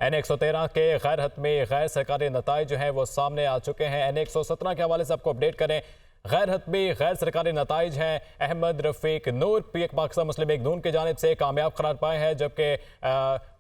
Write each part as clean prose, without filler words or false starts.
N113 के गैर हतमी गैर सरकारी नताइज जो हैं वो सामने आ चुके हैं। N117 के हवाले से आपको अपडेट करें। गैर हतमी गैर सरकारी नताइज हैं। अहमद रफ़ीक नूर पाकिस्तान मुस्लिम लीग नून की जानिब से कामयाब करार पाए हैं, जबकि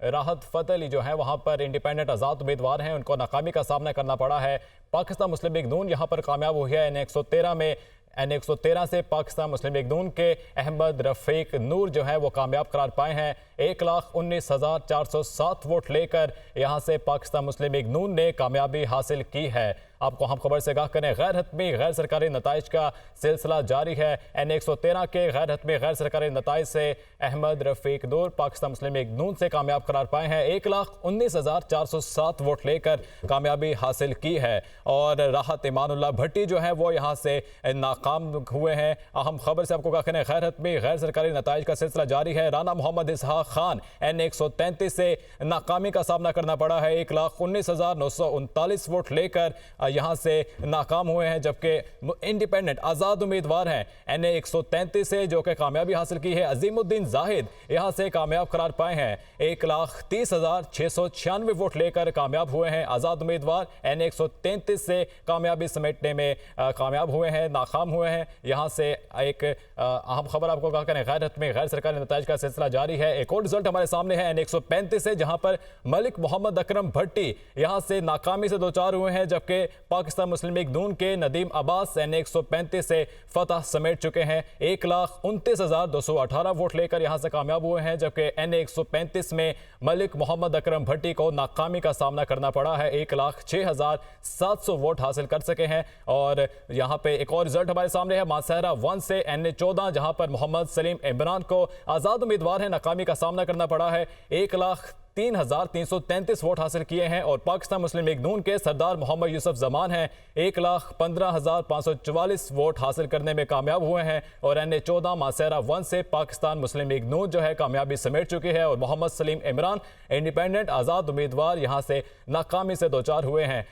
राहत फ़तेह अली जो है वहाँ पर इंडिपेंडेंट आज़ाद उम्मीदवार हैं, उनको नाकामी का सामना करना पड़ा है। पाकिस्तान मुस्लिम लीग नून यहाँ पर कामयाब हुई है। N113 में N113 से पाकिस्तान मुस्लिम लीग नून के अहमद रफ़ीक नूर जो है वो कामयाब करार पाए हैं। 1,19,407 वोट लेकर यहाँ से पाकिस्तान मुस्लिम लीग नून ने कामयाबी हासिल की है। आपको हम खबर से आगाह करें, गैर हतमी गैर सरकारी नताइज का सिलसिला जारी है। N113 के गैर हतमी गैर सरकारी नताइज से अहमद रफ़ीक नूर पाकिस्तान मुस्लिम लीग नून से कामयाब करार पाए हैं। 1,19,407 वोट लेकर कामयाबी हासिल की है और राहत ईमानुल्लाह भट्टी जो है वो यहाँ से नाकाम हुए हैं। अहम खबर से आपको आगाह करें, गैर हतमी गैर सरकारी नताइज का सिलसिला जारी है। राना मोहम्मद इसहाक खान N133 से नाकामी का सामना करना पड़ा है। 1,19,939 वोट लेकर यहाँ से नाकाम हुए हैं, जबकि इंडिपेंडेंट आज़ाद उम्मीदवार हैं N133 से जो कि कामयाबी हासिल की है। अजीमुद्दीन जाहिद यहाँ से कामयाब करार पाए हैं। 1,30,696 वोट लेकर कामयाब हुए हैं। आज़ाद उम्मीदवार N133 से कामयाबी समेटने में कामयाब हुए हैं, नाकाम हुए हैं। यहाँ से एक अहम खबर आपको कहा करें, गैर हतमी गैर सरकारी नताइज का सिलसिला जारी है। एक और रिजल्ट हमारे सामने है N135 से, जहाँ पर मलिक मोहम्मद अकरम भट्टी यहाँ से नाकामी से दो चार हुए हैं, जबकि पाकिस्तान मुस्लिम लीग नून के नदीम अब्बास N135 से फतह समेट चुके हैं। 1,29,218 वोट लेकर यहाँ से कामयाब हुए हैं, जबकि N135 में मलिक मोहम्मद अकरम भट्टी को नाकामी का सामना करना पड़ा है। 1,06,700 वोट हासिल कर सके हैं। और यहाँ पे एक और रिजल्ट हमारे सामने है मानसहरा 1 से N14, जहाँ पर मोहम्मद सलीम इमरान को आज़ाद उम्मीदवार है, नाकामी का सामना करना पड़ा है। 1,03,333 वोट हासिल किए हैं और पाकिस्तान मुस्लिम लीग नून के सरदार मोहम्मद यूसुफ जमान हैं, 1,15,544 वोट हासिल करने में कामयाब हुए हैं। और N14 मानसहरा 1 से पाकिस्तान मुस्लिम लीग नून जो है कामयाबी समेट चुकी है और मोहम्मद सलीम इमरान इंडिपेंडेंट आज़ाद उम्मीदवार यहाँ से नाकामी से दो चार हुए हैं।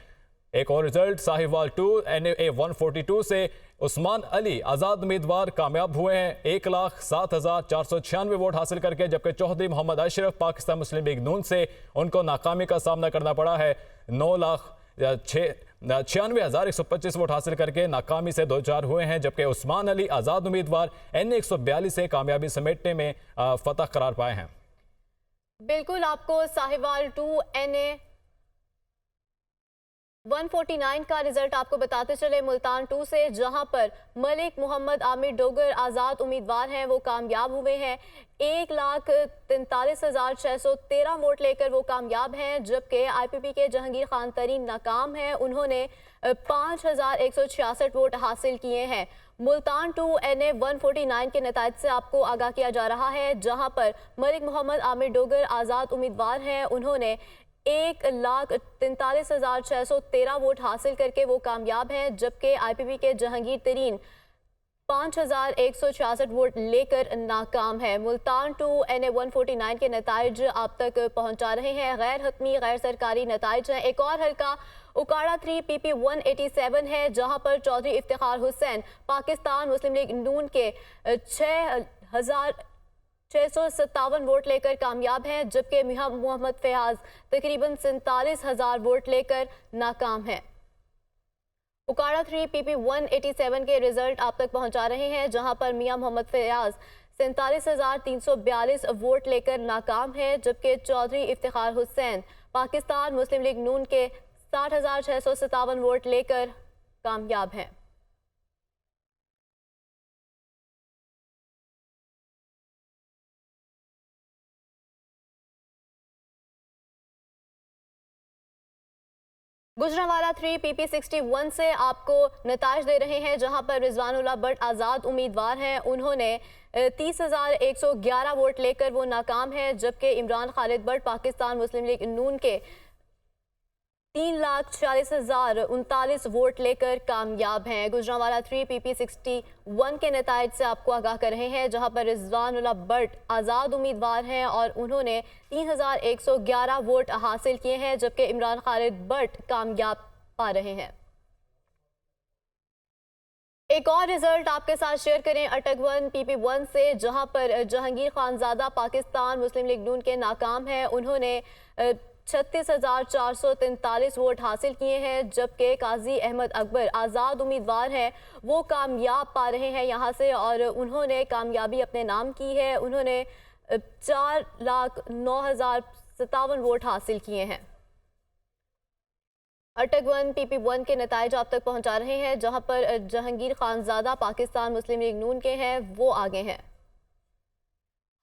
एक और रिजल्ट साहिवाल 2 NA142 से उस्मान अली आज़ाद उम्मीदवार कामयाब हुए हैं 1,07,496 वोट हासिल करके, जबकि चौधरी मोहम्मद अशरफ पाकिस्तान मुस्लिम लीग नून से उनको नाकामी का सामना करना पड़ा है। 9,96,125 वोट हासिल करके नाकामी से दो चार हुए हैं, जबकि उस्मान अली आज़ाद उम्मीदवार N142 से कामयाबी समेटने में फतह करार पाए हैं। बिल्कुल, आपको साहिवाल 2 NA149 का रिजल्ट आपको बताते चले मुल्तान 2 से, जहां पर मलिक मोहम्मद आमिर डोगर आज़ाद उम्मीदवार हैं, वो कामयाब हुए हैं। 1,43,613 वोट लेकर वो कामयाब हैं, जबकि IPP के जहांगीर खान तरीन नाकाम हैं। उन्होंने 5,166 वोट हासिल किए हैं। मुल्तान 2 NA149 के नताइज से आपको आगाह किया जा रहा है, जहां पर मलिक मोहम्मद आमिर डोगर आज़ाद उम्मीदवार हैं, उन्होंने 1,43,613 वोट हासिल करके वो कामयाब हैं, जबकि IPP के जहांगीर तरीन 5,166 वोट लेकर नाकाम है। मुल्तान 2 NA149 के नताइज आप तक पहुंचा रहे हैं, गैर हतमी गैर सरकारी नताइज हैं। एक और हल्का उकाड़ा 3 PP 187 है, जहां पर चौधरी इफ्तिखार हुसैन पाकिस्तान मुस्लिम लीग नून के 6,657 वोट लेकर कामयाब हैं, जबकि मियां मोहम्मद फयाज तकरीबन 47,000 वोट लेकर नाकाम हैं। उकाड़ा 3 PP 187 के रिजल्ट आप तक पहुंचा रहे हैं, जहां पर मियां मोहम्मद फयाज 47,342 वोट लेकर नाकाम है, जबकि चौधरी इफ्तिखार हुसैन पाकिस्तान मुस्लिम लीग नून के 60,657 वोट लेकर कामयाब हैं। गुजरांवाला 3 PP 61 से आपको नताइज दे रहे हैं, जहां पर रिजवानुल्लाह भट्ट आज़ाद उम्मीदवार हैं, उन्होंने 30,111 वोट लेकर वो नाकाम है, जबकि इमरान खालिद भट्ट पाकिस्तान मुस्लिम लीग नून के 3,40,039 वोट लेकर कामयाब हैं। गुजरांवाला 3 PP 61 के नताइज से आपको आगाह कर रहे हैं, जहां पर रिजवानुल्लाह भट्ट आज़ाद उम्मीदवार हैं और उन्होंने 3,111 वोट हासिल किए हैं, जबकि इमरान खालिद भट्ट कामयाब पा रहे हैं। एक और रिजल्ट आपके साथ शेयर करें अटक 1 PP 1 से, जहां पर जहांगीर खानजादा पाकिस्तान मुस्लिम लीग नून के नाकाम हैं, उन्होंने 36,443 वोट हासिल किए हैं, जबकि काजी अहमद अकबर आज़ाद उम्मीदवार हैं, वो कामयाब पा रहे हैं यहाँ से और उन्होंने कामयाबी अपने नाम की है। उन्होंने 4,09,057 वोट हासिल किए हैं। अटक 1 PP1 के नताइज आप तक पहुंचा रहे हैं, जहां पर जहांगीर खानजादा पाकिस्तान मुस्लिम लीग नून के हैं, वो आगे हैं।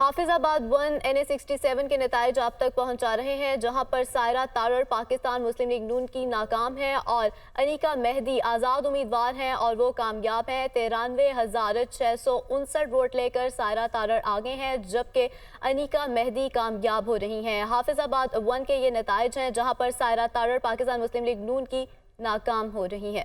हाफिजाबाद 1 NA67 के नताइज आप तक पहुंचा रहे हैं, जहां पर सायरा तारड़ पाकिस्तान मुस्लिम लीग नून की नाकाम है और अनिका मेहदी आज़ाद उम्मीदवार हैं और वो कामयाब हैं। 93,659 वोट लेकर सायरा तारड़ आगे हैं, जबकि अनिका मेहदी कामयाब हो रही हैं। हाफिजाबाद 1 के ये नताइज हैं, जहां पर सायरा तारड़ पाकिस्तान मुस्लिम लीग नून की नाकाम हो रही है।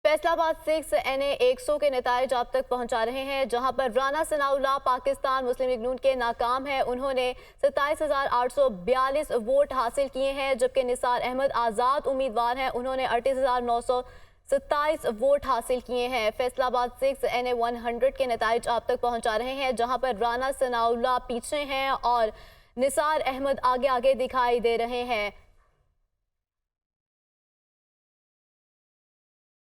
फैसलाबाद 6 NA100 के नताइज आप तक पहुंचा रहे हैं, जहां पर राना सनाउल्लाह पाकिस्तान मुस्लिम लीग नून के नाकाम हैं। उन्होंने 27,842 वोट हासिल किए हैं, जबकि निसार अहमद आज़ाद उम्मीदवार हैं, उन्होंने 38,927 वोट हासिल किए हैं। फैसलाबाद 6 NA100 के नताइज आप तक पहुंचा रहे हैं, जहां पर राना सनाउल्लाह पीछे हैं और निसार अहमद आगे आगे दिखाई दे रहे हैं।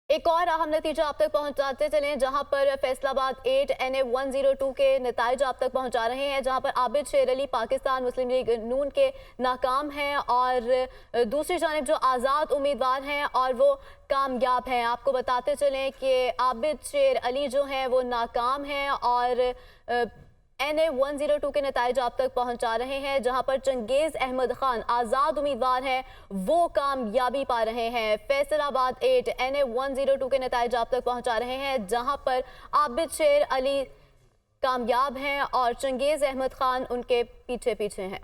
एक और अहम नतीजा आप तक पहुंचाते चलें, जहां पर फैसलाबाद 8 NA102 के नताइज आप तक पहुंचा रहे हैं, जहां पर आबिद शेर अली पाकिस्तान मुस्लिम लीग नून के नाकाम हैं और दूसरी जानिब जो आज़ाद उम्मीदवार हैं और वो कामयाब हैं। आपको बताते चलें कि आबिद शेर अली जो हैं वो नाकाम हैं और NA102 के नताइज आप तक पहुंचा रहे हैं, जहां पर चंगेज अहमद खान आज़ाद उम्मीदवार हैं, वो कामयाबी पा रहे हैं। फैसलाबाद 8 NA102 के नताइज आप तक पहुंचा रहे हैं, जहां पर आबिद शेर अली कामयाब हैं और चंगेज अहमद खान उनके पीछे पीछे हैं।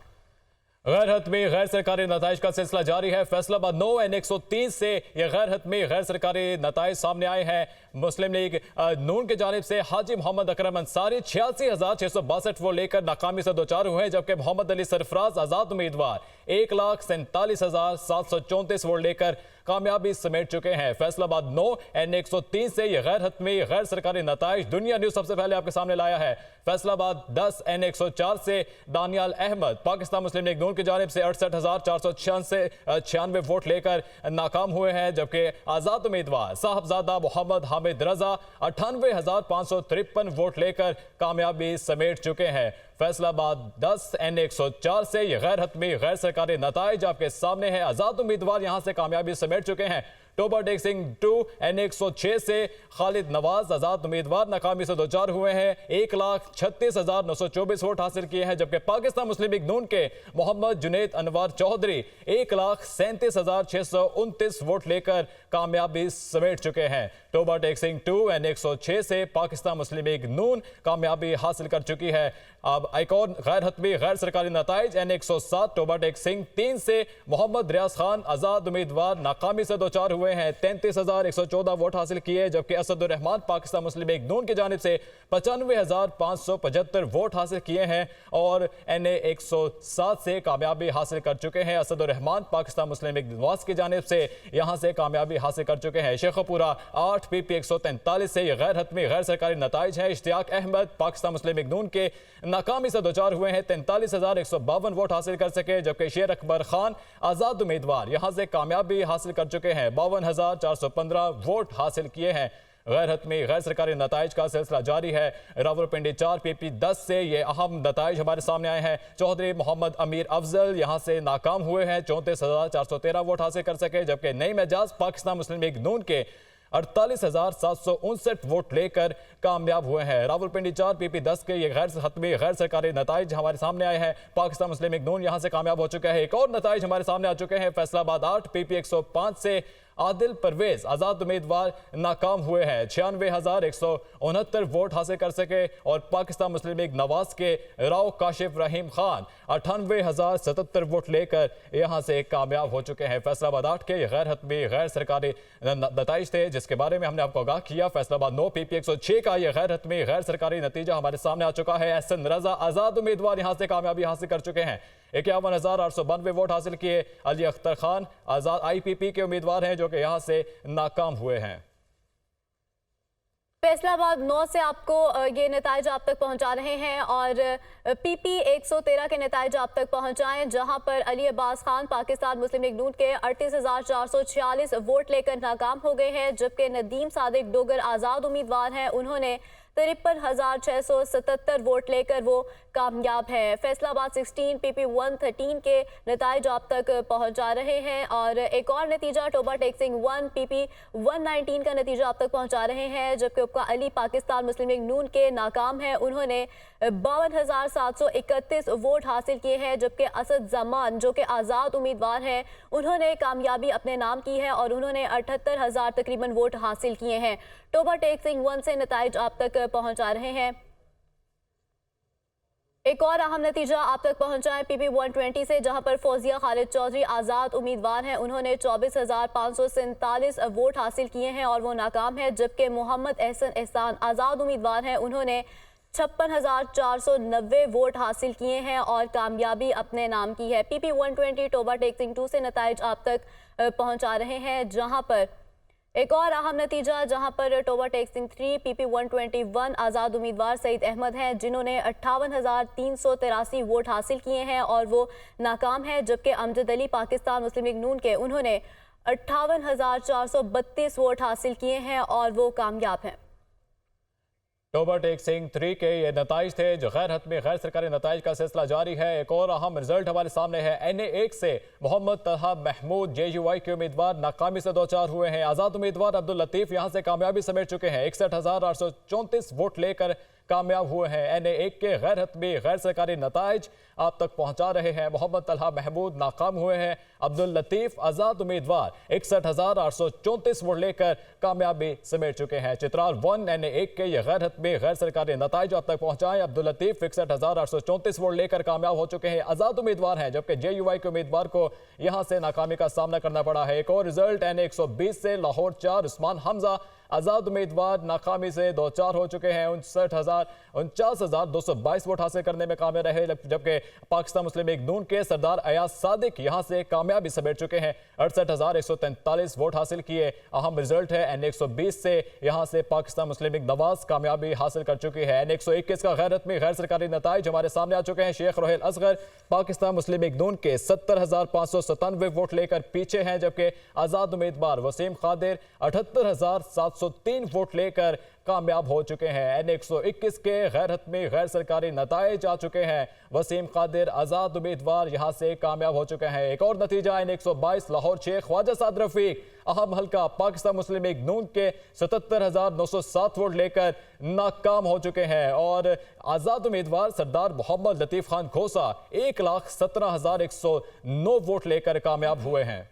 गैर हतमी गैर सरकारी नताइज का सिलसिला जारी है। फैसलाबाद 9 NA103 से ये गैर हतमी गैर सरकारी नताइज सामने आए हैं। मुस्लिम लीग नून की जानिब से हाजी मोहम्मद अकरम अंसारी 86,662 वोट लेकर नाकामी से दो चार हुए हैं, जबकि मोहम्मद अली सरफराज आज़ाद उम्मीदवार 1,47,734 वोट लेकर कामयाबी समेट चुके हैं। फैसलाबाद 9 NA103 से ये गैर हतमी गैर सरकारी नताइज दुनिया न्यूज सबसे पहले आपके सामने लाया है। फैसलाबाद 10 NA104 से दानियाल अहमद पाकिस्तान मुस्लिम लीग नून की जानिब से 68,496 वोट लेकर नाकाम हुए हैं, जबकि आज़ाद उम्मीदवार साहबजादा मोहम्मद हामिद रजा 98,553 वोट लेकर कामयाबी समेट चुके हैं। फैसलाबाद 10 NA104 से ये गैर हतमी गैर सरकारी नताइज आपके सामने है। आज़ाद उम्मीदवार यहां से कामयाबी समेट चुके हैं। टोबा टेक सिंह 2 NA106 से खालिद नवाज आज़ाद उम्मीदवार नाकामी से दो चार हुए हैं। 1,36,924 वोट हासिल किए हैं, जबकि पाकिस्तान मुस्लिम लीग नून के मोहम्मद जुनैद अनवर चौधरी 1,37,629 वोट लेकर कामयाबी समेट चुके हैं। टोबा टेक सिंह 2 NA106 से पाकिस्तान मुस्लिम लीग नून कामयाबी हासिल कर चुकी है। अब एक और गैर हतमी गैर सरकारी नताइज NA107 टोबा टेक सिंह 3 से मोहम्मद रियाज खान आज़ाद उम्मीदवार नाकामी से दो चार हुए हैं। 33,114 वोट हासिल किए, जबकि असदुर रहमान पाकिस्तान मुस्लिम लीग नून की जानिब से 95,575 वोट हासिल किए हैं और NA107 से कामयाबी हासिल कर चुके हैं। असदुर रहमान पाकिस्तान मुस्लिम लीग नवाज की जानिब से यहां से कामयाबी हासिल कर चुके हैं। शेखपुरा 8 PP143 से ये गैर हतमी गैर सरकारी नताइज हैं। इश्तियाक अहमद पाकिस्तान मुस्लिम लीग नून के नाकामी से दो चार हुए हैं। 43,152 वोट हासिल कर सके, जबकि शेर अकबर खान आज़ाद उम्मीदवार यहां से कामयाबी हासिल कर चुके हैं। 52,415 वोट हासिल किए हैं। गैर हतमी गैर सरकारी नताइज का सिलसिला जारी है। रावलपिंडी 4 PP10 से ये अहम नताइज हमारे सामने आए हैं। चौधरी मोहम्मद अमीर अफजल यहां से नाकाम हुए हैं, 34,413 वोट हासिल कर सके, जबकि नईम एजाज पाकिस्तान मुस्लिम लीग नून के 48,759 वोट लेकर कामयाब हुए हैं। रावलपिंडी 4 PP10 के ये गैर हतमी गैर सरकारी नताइज हमारे सामने आए हैं। पाकिस्तान मुस्लिम लीग नून यहां से कामयाब हो चुका है। एक और नताइज हमारे सामने आ चुके हैं। फैसलाबाद 8 PP105 से आदिल परवेज आज़ाद उम्मीदवार नाकाम हुए हैं। 96,169 वोट हासिल कर सके और पाकिस्तान मुस्लिम लीग नवाज के राव काशिफ रहीम खान 98,077 वोट लेकर यहां से कामयाब हो चुके हैं। फैसलाबाद 8 के गैर हतमी गैर सरकारी नताइज थे, जिसके बारे में हमने आपको आगाह किया। फैसलाबाद 9 PP106 का यह गैर हतमी गैर सरकारी नतीजा हमारे सामने आ चुका है। एहसन रजा आज़ाद उम्मीदवार यहां से कामयाबी हासिल कर चुके हैं। 51,892 वोट हासिल किए। अली अख्तर खान आज़ाद IPP के उम्मीदवार हैं, जो कि यहां से नाकाम हुए हैं। फैसलाबाद 9 से आपको ये नताइज आप तक पहुंचा रहे हैं और PP 113 के नताइज आप तक पहुंचाएं, जहां पर अली अब्बास खान पाकिस्तान मुस्लिम लीग नून के 38,446 वोट लेकर नाकाम हो गए हैं, जबकि नदीम सादिक डोगर आज़ाद उम्मीदवार हैं, उन्होंने 53,677 वोट लेकर वो कामयाब है। फैसलाबाद 16 PP 113 के नताइज आप तक पहुंचा रहे हैं और एक और नतीजा टोबा टेक्सिंग 1 PP 119 का नतीजा आप तक पहुंचा रहे हैं, जबकि उपका अली पाकिस्तान मुस्लिम लीग नून के नाकाम है, उन्होंने 52,731 वोट हासिल किए हैं, जबकि असद जमान जो कि आज़ाद उम्मीदवार हैं, उन्होंने कामयाबी अपने नाम की है और उन्होंने 78,000 तकरीबन वोट हासिल किए हैं। टोबा टेक्सिंग 1 से नताइज आप तक पहुंचा रहे हैं। एक और अहम नतीजा आप तक पहुंचा है PP 120 से, जहां पर फौजिया खालिद चौधरी आज़ाद उम्मीदवार हैं, उन्होंने 24,547 वोट हासिल किए हैं और वो नाकाम है, जबकि मोहम्मद एहसन एहसान आज़ाद उम्मीदवार हैं, उन्होंने 56,490 वोट हासिल किए हैं और कामयाबी अपने नाम की है। PP 120 टोबा टेक्सिंग 2 से नताइज आप तक पहुंचा रहे हैं, जहां पर एक और अहम नतीजा जहां पर टोबा टेक्सिंग 3 PP 121 आज़ाद उम्मीदवार सईद अहमद हैं, जिन्होंने 58,383 वोट हासिल किए हैं और वो नाकाम है, जबकि अमजद अली पाकिस्तान मुस्लिम लीग नून के उन्होंने 58,432 वोट हासिल किए हैं और वो कामयाब हैं। टोबा टेक्सिंग 3 के ये नताइज थे, जो गैर हतमी गैर सरकारी नताइज का सिलसिला जारी है। एक और अहम रिजल्ट हमारे सामने है। NA 1 से मोहम्मद तलहा महमूद JUI के उम्मीदवार नाकामी से दो चार हुए हैं। आज़ाद उम्मीदवार अब्दुल लतीफ यहाँ से कामयाबी समेट चुके हैं, 61,834 वोट लेकर कामयाब हुए हैं। NA 1 के गैर हतमी गैर सरकारी नताइज आप तक पहुंचा रहे हैं। मोहम्मद तलहा महमूद नाकाम हुए हैं, अब्दुल लतीफ आज़ाद उम्मीदवार 61,834 वोट लेकर कामयाबी समेट चुके हैं। चित्राल 1 NA 1 के ये गैर हतमी गैर सरकारी नताइज आप तक पहुंचाएं। अब्दुल लतीफ 61,834 वोट लेकर कामयाब हो चुके हैं, आज़ाद उम्मीदवार हैं, जबकि JUI के उम्मीदवार को यहां से नाकामी का सामना करना पड़ा है। एक और रिजल्ट NA 120 से लाहौर 4 उस्मान हमजा आज़ाद उम्मीदवार नाकामी से दो चार हो चुके हैं, 49,222 वोट हासिल करने में कामयाब रहे, जबकि पाकिस्तान मुस्लिम लीग नून के सरदार अयाज सादिक यहां से कामयाबी समेट चुके हैं, 68,143 वोट हासिल किए। अहम रिजल्ट है NA 120 से यहां से पाकिस्तान मुस्लिम लीग नवाज कामयाबी हासिल कर चुकी है। NA 121 का गैर हतमी गैर सरकारी नताइज हमारे सामने आ चुके हैं। शेख रोहेल असगर पाकिस्तान मुस्लिम लीग नून के 70,597 वोट लेकर पीछे हैं, जबकि आज़ाद उम्मीदवार वसीम खादिर 78,703 वोट लेकर कामयाब हो चुके हैं। NA 121 के गैर हतमी गैर सरकारी नताइज आ चुके हैं। वसीम खादिर आज़ाद उम्मीदवार यहां से कामयाब हो चुके हैं। एक और नतीजा NA 122 लाहौर 6 ख्वाजा साद रफीक अहम हल्का पाकिस्तान मुस्लिम लीग नून के 77,907 वोट लेकर नाकाम हो चुके हैं और आज़ाद उम्मीदवार सरदार मोहम्मद लतीफ़ खान खोसा 1,17,109 वोट लेकर कामयाब हुए हैं।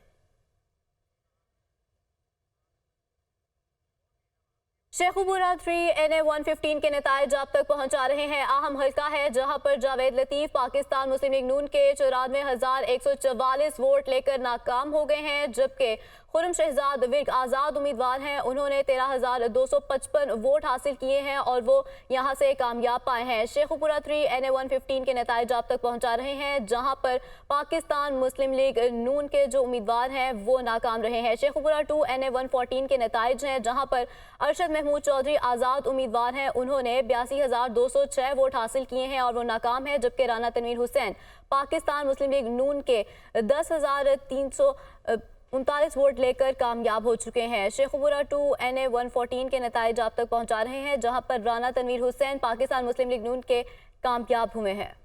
शेखुपुरा 3 NA 115 के नताइज आप तक पहुंचा रहे हैं। अहम हल्का है जहां पर जावेद लतीफ पाकिस्तान मुस्लिम लीग नून के 94,144 वोट लेकर नाकाम हो गए हैं, जबकि खुरम शहजाद विर्क आज़ाद उम्मीदवार हैं, उन्होंने 13,255 वोट हासिल किए हैं और वो यहां से कामयाब पाए हैं। शेखुपुरा 3 NA 115 के नताइज आप तक पहुंचा रहे हैं, जहां पर पाकिस्तान मुस्लिम लीग नून के जो उम्मीदवार हैं वो नाकाम रहे हैं। शेखुपुरा 2 NA 114 के नताइज हैं, जहां पर अरशद महमूद चौधरी आज़ाद उम्मीदवार हैं, उन्होंने 82,206 वोट हासिल किए हैं और वो नाकाम है, जबकि राना तनवीर हुसैन पाकिस्तान मुस्लिम लीग नून के 10,339 वोट लेकर कामयाब हो चुके हैं। शेखुपुरा 2 NA 114 के नताइज आप तक पहुंचा रहे हैं, जहां पर राना तनवीर हुसैन पाकिस्तान मुस्लिम लीग नून के कामयाब हुए हैं।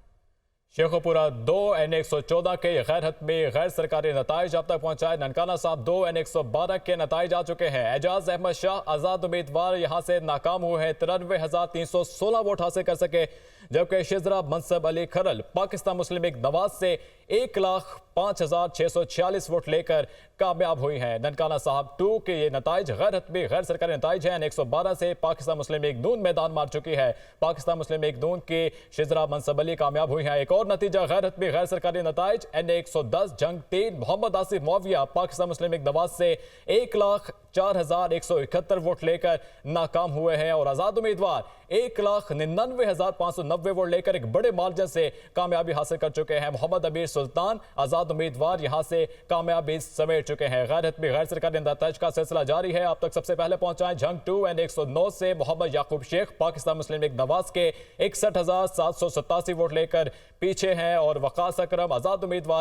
शेखुपुरा 2 NA 114 के गैर हतमी गैर सरकारी नताइज अब तक पहुंचाए। ननकाना साहब 2 NA 112 के नताइज आ चुके हैं। एजाज अहमद शाह आज़ाद उम्मीदवार यहां से नाकाम हुए हैं, 93,316 वोट हासिल कर सके, जबकि शिजरा मनसब अली खरल पाकिस्तान मुस्लिम लीग नवाज से 1,05,646 वोट लेकर कामयाब हुई हैं। ननकाना साहब 2 के ये नताइज गैर हतमी गैर सरकारी नताइज हैं। 112 से पाकिस्तान मुस्लिम लीग नून मैदान मार चुकी है। पाकिस्तान मुस्लिम लीग नून की शिजरा मनसब अली कामयाब हुई हैं। एक और नतीजा गैर हतमी गैर सरकारी नताइज NA 110 जंग 3 मोहम्मद आसिफ मुआविया पाकिस्तान मुस्लिम लीग नवाज से 4171 वोट लेकर नाकाम हुए हैं और आजाद उम्मीदवार 1,99,590 वोट लेकर एक बड़े मार्जिन से कामयाबी हासिल कर चुके हैं। मोहम्मद अमीर सुल्तान आजाद उम्मीदवार यहां से कामयाबी समेट चुके हैं। गैर हतमी गैर सरकारी नताइज का सिलसिला जारी है। अब तक सबसे पहले पहुंचा है झंग 2 N109 से मोहम्मद याकूब शेख पाकिस्तान मुस्लिम लीग नवाज के 61,787 वोट लेकर पीछे हैं और वकास अकरम आजाद उम्मीदवार